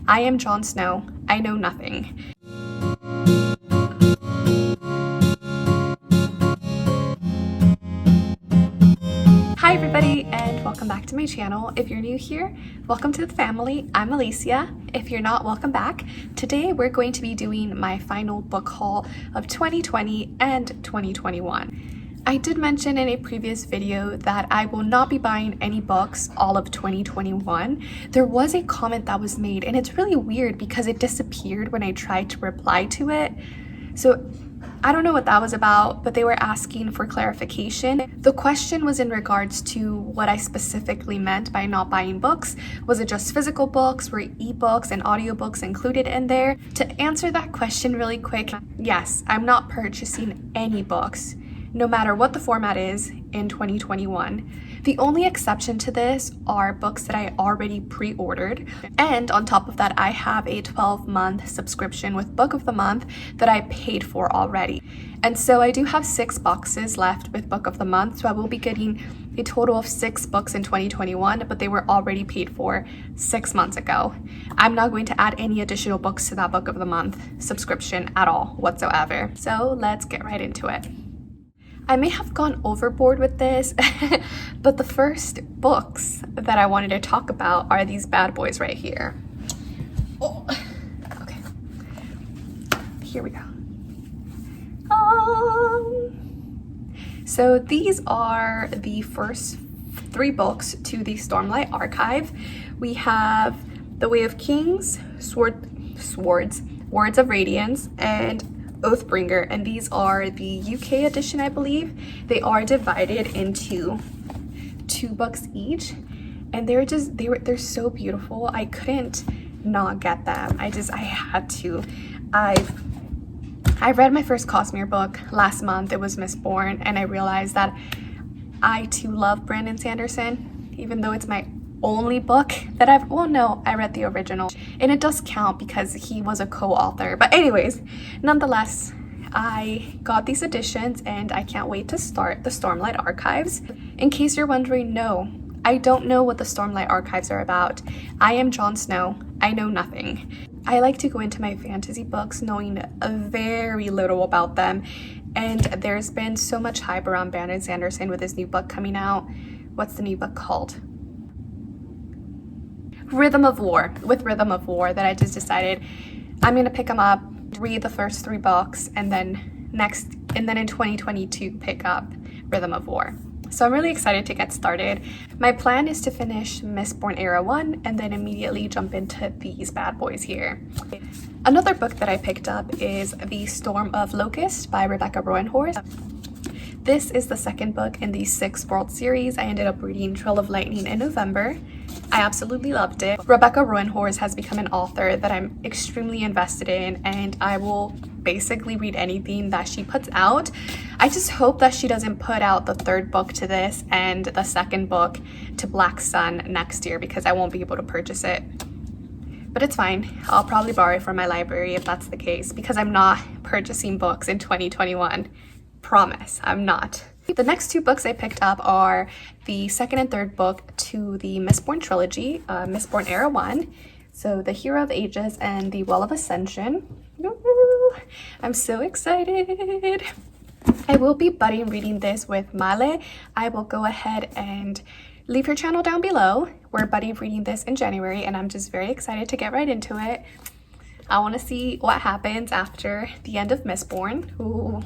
I am Jon Snow. I know nothing. Hi everybody and welcome back to my channel. If you're new here, welcome to the family. I'm Alicia. If you're not, welcome back. Today we're going to be doing my final book haul of 2020 and 2021. I did mention in a previous video that I will not be buying any books all of 2021. There was a comment that was made and it's really weird because it disappeared when I tried to reply to it. So I don't know what that was about, but they were asking for clarification. The question was in regards to what I specifically meant by not buying books. Was it just physical books? Were ebooks and audiobooks included in there? To answer that question really quick, yes, I'm not purchasing any books, no matter what the format is, in 2021. The only exception to this are books that I already pre-ordered, and on top of that I have a 12-month subscription with Book of the Month that I paid for already. And so I do have 6 boxes left with Book of the Month, so I will be getting a total of 6 books in 2021, but they were already paid for 6 months ago. I'm not going to add any additional books to that Book of the Month subscription at all whatsoever. So let's get right into it. I may have gone overboard with this, but the first books that I wanted to talk about are these bad boys right here. Oh, okay. Here we go. So these are the first 3 books to the Stormlight archive. We have The Way of Kings, Words of Radiance, and Oathbringer, and these are the UK edition, I believe. They are divided into 2 books each, and they're so beautiful. I couldn't not get them. I had to. I read my first Cosmere book last month. It was Mistborn, and I realized that I too love Brandon Sanderson, even though it's my only book that I read the original, and it does count because he was a co-author. But anyways, nonetheless, I got these editions and I can't wait to start the Stormlight archives. In case you're wondering, no, I don't know what the Stormlight archives are about. I am Jon Snow. I know nothing. I like to go into my fantasy books knowing very little about them, and there's been so much hype around Brandon Sanderson with his new book coming out. What's the new book called? Rhythm of War, that I just decided I'm gonna pick them up, read the first 3 books, and then in 2022 pick up Rhythm of War. So I'm really excited to get started. My plan is to finish Mistborn Era 1 and then immediately jump into these bad boys here. Another book that I picked up is The Storm of Locusts by Rebecca Roanhorse. This is the 2nd book in the 6 World series. I ended up reading Trail of Lightning in November. I absolutely loved it. Rebecca Roanhorse has become an author that I'm extremely invested in, and I will basically read anything that she puts out. I just hope that she doesn't put out the 3rd book to this and the 2nd book to Black Sun next year, because I won't be able to purchase it. But it's fine. I'll probably borrow it from my library if that's the case, because I'm not purchasing books in 2021. Promise, I'm not. The next 2 books I picked up are the 2nd and 3rd book to the Mistborn trilogy, Mistborn Era 1. So The Hero of Ages and The Well of Ascension. Ooh, I'm so excited. I will be buddy reading this with Male. I will go ahead and leave her channel down below. We're buddy reading this in January, and I'm just very excited to get right into it. I want to see what happens after the end of Mistborn. Ooh.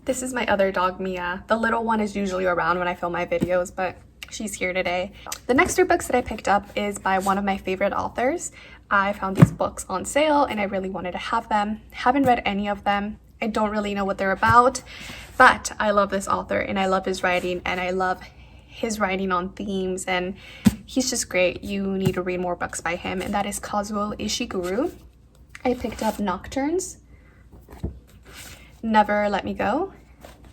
This is my other dog, Mia. The little one is usually around when I film my videos, but she's here today. The next 3 books that I picked up is by one of my favorite authors. I found these books on sale and I really wanted to have them. Haven't read any of them. I don't really know what they're about, but I love this author and I love his writing, and I love his writing on themes, and he's just great. You need to read more books by him, and that is Kazuo Ishiguro. I picked up Nocturnes, Never Let Me Go,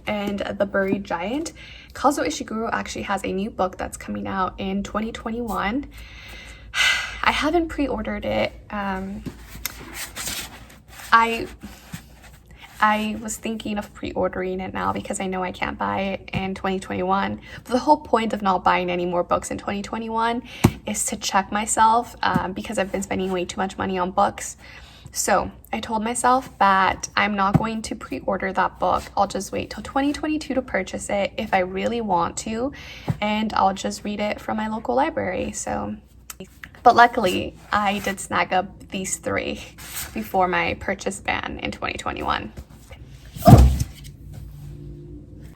and The Buried Giant. Kazuo Ishiguro actually has a new book that's coming out in 2021. I haven't pre-ordered it. I I was thinking of pre-ordering it now because I know I can't buy it in 2021. But the whole point of not buying any more books in 2021 is to check myself because I've been spending way too much money on books. So I told myself that I'm not going to pre-order that book. I'll just wait till 2022 to purchase it if I really want to, and I'll just read it from my local library. But luckily, I did snag up these 3 before my purchase ban in 2021.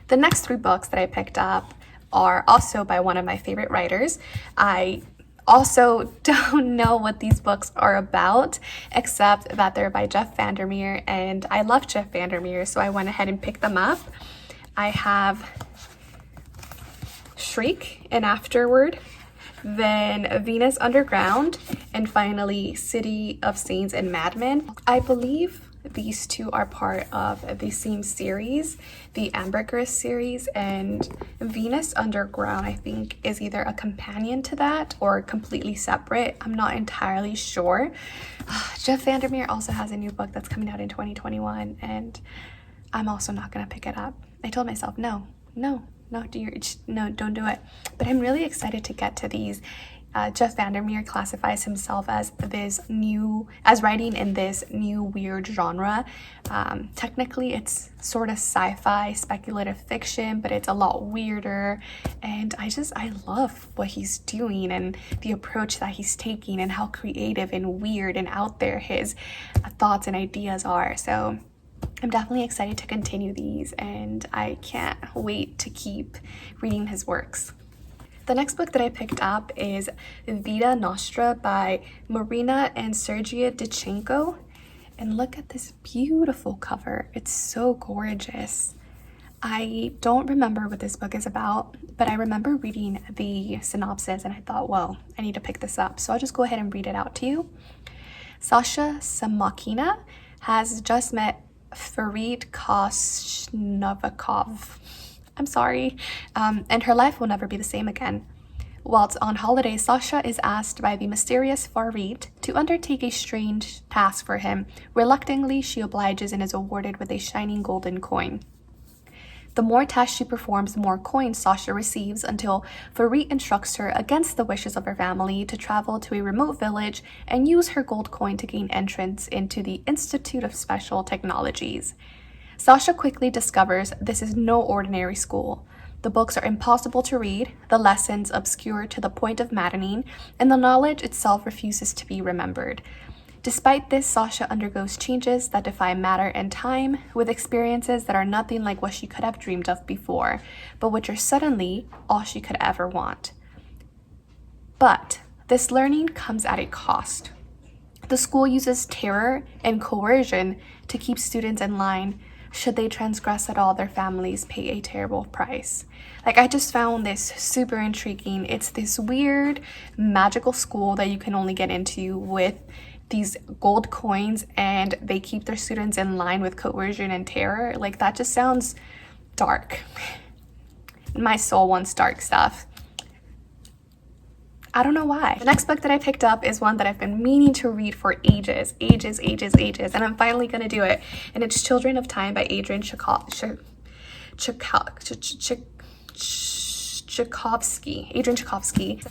The next 3 books that I picked up are also by one of my favorite writers. I also don't know what these books are about, except that they're by Jeff Vandermeer, and I love Jeff Vandermeer, so I went ahead and picked them up. I have Shriek and Afterward, then Venus Underground, and finally City of Saints and Madmen. I believe these 2 are part of the same series, the Ambergris series, and Venus Underground I think is either a companion to that or completely separate. I'm not entirely sure. Jeff Vandermeer also has a new book that's coming out in 2021, and I'm also not gonna pick it up. I told myself no, don't do it. But I'm really excited to get to these. Jeff Vandermeer classifies himself as writing in this new weird genre. Technically it's sort of sci-fi speculative fiction, but it's a lot weirder, and I love what he's doing and the approach that he's taking and how creative and weird and out there his thoughts and ideas are. So I'm definitely excited to continue these, and I can't wait to keep reading his works. The next book that I picked up is Vita Nostra by Marina and Sergey Dyachenko. And look at this beautiful cover. It's so gorgeous. I don't remember what this book is about, but I remember reading the synopsis and I thought, well, I need to pick this up. So I'll just go ahead and read it out to you. Sasha Samakina has just met Farid Kosnovikov. I'm sorry, and her life will never be the same again. Whilst on holiday, Sasha is asked by the mysterious Farid to undertake a strange task for him. Reluctantly, she obliges and is awarded with a shining golden coin. The more tasks she performs, the more coins Sasha receives, until Farid instructs her, against the wishes of her family, to travel to a remote village and use her gold coin to gain entrance into the Institute of Special Technologies. Sasha quickly discovers this is no ordinary school. The books are impossible to read, the lessons obscure to the point of maddening, and the knowledge itself refuses to be remembered. Despite this, Sasha undergoes changes that defy matter and time, with experiences that are nothing like what she could have dreamed of before, but which are suddenly all she could ever want. But this learning comes at a cost. The school uses terror and coercion to keep students in line. Should they transgress at all, their families pay a terrible price. I just found this super intriguing. It's this weird magical school that you can only get into with these gold coins, and they keep their students in line with coercion and terror. That just sounds dark. My soul wants dark stuff. I don't know why. The next book that I picked up is one that I've been meaning to read for ages, and I'm finally gonna do it. And it's Children of Time by Adrian Tchaikovsky. Adrian Tchaikovsky.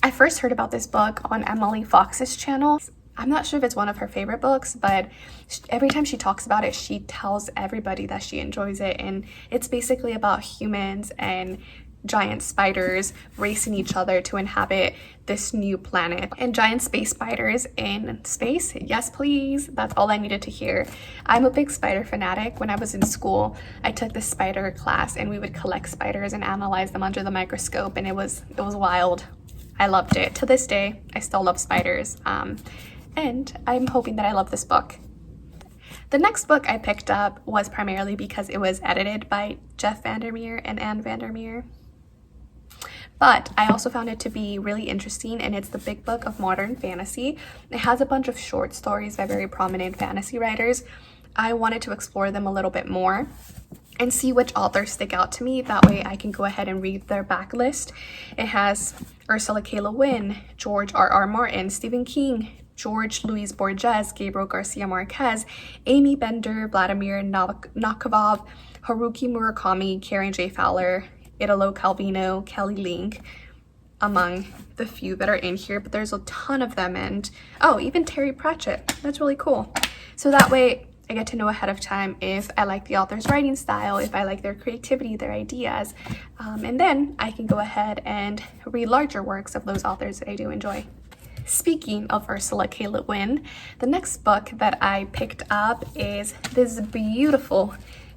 I first heard about this book on Emily Fox's channel. I'm not sure if it's one of her favorite books, but every time she talks about it, she tells everybody that she enjoys it. And it's basically about humans and giant spiders racing each other to inhabit this new planet, and giant space spiders in space. Yes, please. That's all I needed to hear. I'm a big spider fanatic. When I was in school, I took this spider class, and we would collect spiders and analyze them under the microscope, and it was wild. I loved it. To this day, I still love spiders, and I'm hoping that I love this book. The next book I picked up was primarily because it was edited by Jeff Vandermeer and Anne Vandermeer. But I also found it to be really interesting, and it's The Big Book of Modern Fantasy. It has a bunch of short stories by very prominent fantasy writers. I wanted to explore them a little bit more and see which authors stick out to me. That way I can go ahead and read their backlist. It has Ursula K. Le Guin, George R.R. Martin, Stephen King, George Luis Borges, Gabriel Garcia Marquez, Amy Bender, Vladimir Nabokov, Haruki Murakami, Karen J. Fowler, Italo Calvino, Kelly Link, among the few that are in here, but there's a ton of them. And oh, even Terry Pratchett. That's really cool. So that way I get to know ahead of time if I like the author's writing style, if I like their creativity, their ideas, and then I can go ahead and read larger works of those authors that I do enjoy. Speaking of Ursula K. Le Guin, the next book that I picked up is this beautiful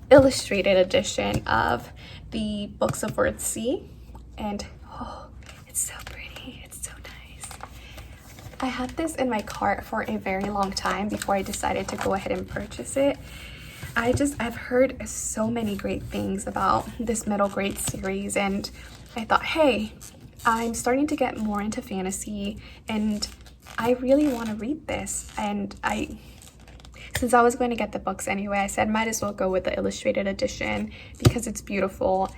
illustrated edition of the Books of Earthsea, and oh, it's so pretty, it's so nice. I had this in my cart for a very long time before I decided to go ahead and purchase it. I've heard so many great things about this middle grade series, and I thought, hey, I'm starting to get more into fantasy and I really want to read this. And since I was going to get the books anyway, I said might as well go with the illustrated edition because it's beautiful.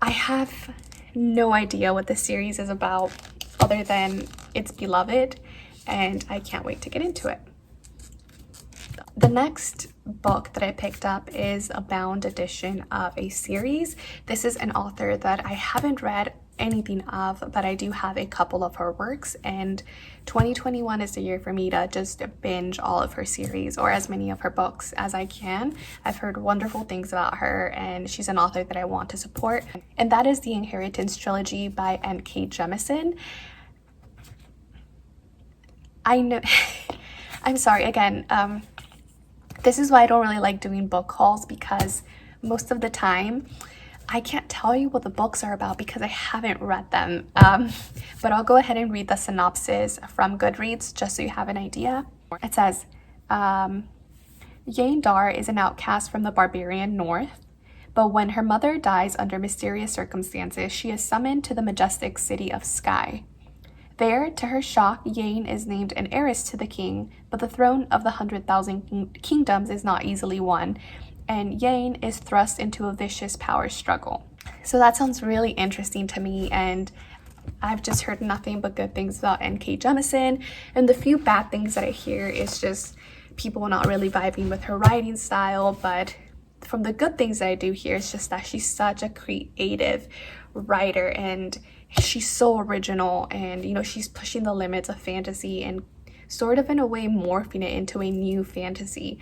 I have no idea what the series is about other than it's beloved, and I can't wait to get into it. The next book that I picked up is a bound edition of a series. This is an author that I haven't read anything of, but I do have a couple of her works, and 2021 is the year for me to just binge all of her series or as many of her books as I can. I've heard wonderful things about her, and she's an author that I want to support, and that is the Inheritance Trilogy by N.K. Jemisin. I know I'm sorry again, this is why I don't really like doing book hauls, because most of the time I can't tell you what the books are about because I haven't read them. But I'll go ahead and read the synopsis from Goodreads just so you have an idea. It says, Yain Dar is an outcast from the barbarian north, but when her mother dies under mysterious circumstances, she is summoned to the majestic city of Sky. There, to her shock, Yain is named an heiress to the king, but the throne of the 100,000 kingdoms is not easily won, and Yain is thrust into a vicious power struggle. So that sounds really interesting to me, and I've just heard nothing but good things about N.K. Jemisin, and the few bad things that I hear is just people not really vibing with her writing style. But from the good things that I do hear, it's just that she's such a creative writer, and she's so original, and you know, she's pushing the limits of fantasy and sort of in a way morphing it into a new fantasy.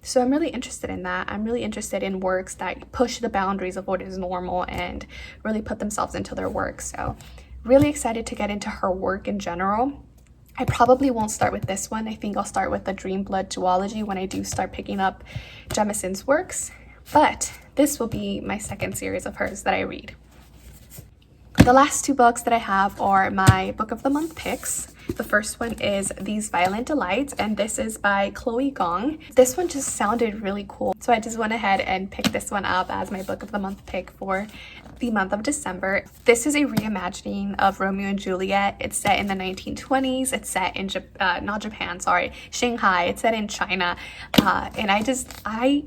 So I'm really interested in that. I'm really interested in works that push the boundaries of what is normal and really put themselves into their work. So really excited to get into her work in general. I probably won't start with this one. I think I'll start with the Dreamblood duology when I do start picking up Jemisin's works, but this will be my second series of hers that I read. The last two books that I have are my Book of the Month picks. The first one is These Violent Delights, and this is by Chloe Gong. This one just sounded really cool, so I just went ahead and picked this one up as my Book of the Month pick for the month of December. This is a reimagining of Romeo and Juliet. It's set in the 1920s. It's set in Shanghai. It's set in China, and I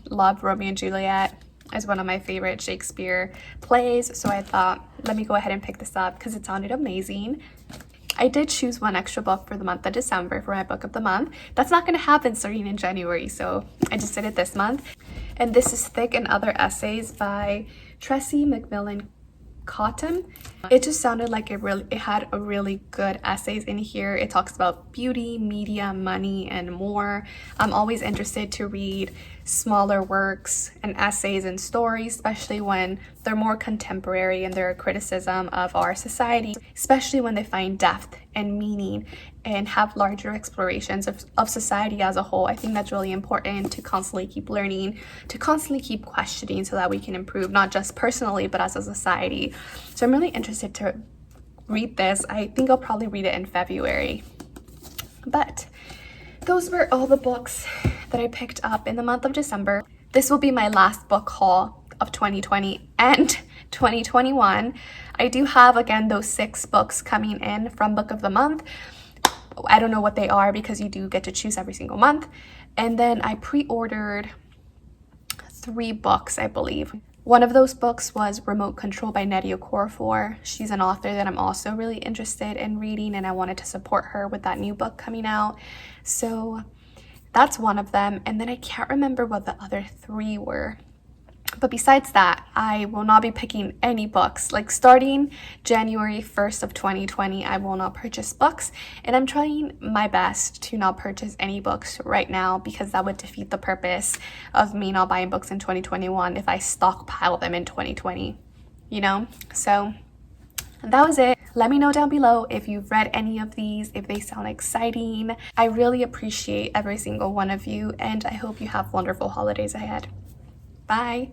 love Romeo and Juliet as one of my favorite Shakespeare plays, so I thought, let me go ahead and pick this up because it sounded amazing. I did choose one extra book for the month of December for my Book of the Month. That's not going to happen starting in January, so I just did it this month. And this is Thick and Other Essays by Tressie, McMillan, Cottom. It just sounded like it had a really good essays in here. It talks about beauty, media, money, and more. I'm always interested to read smaller works and essays and stories, especially when they're more contemporary and they're a criticism of our society, especially when they find depth and meaning and have larger explorations of society as a whole. I think that's really important to constantly keep learning, to constantly keep questioning so that we can improve, not just personally, but as a society. So I'm really interested to read this. I think I'll probably read it in February. But those were all the books that I picked up in the month of December. This will be my last book haul of 2020 and 2021. I do have, again, those 6 books coming in from Book of the Month. I don't know what they are because you do get to choose every single month. And then I pre-ordered 3 books, I believe. One of those books was Remote Control by Nnedi Okorafor. She's an author that I'm also really interested in reading, and I wanted to support her with that new book coming out. So that's one of them. And then I can't remember what the other 3 were. But besides that, I will not be picking any books. Like starting January 1st of 2020, I will not purchase books. And I'm trying my best to not purchase any books right now, because that would defeat the purpose of me not buying books in 2021 if I stockpile them in 2020, you know? So that was it. Let me know down below if you've read any of these, if they sound exciting. I really appreciate every single one of you, and I hope you have wonderful holidays ahead. Bye.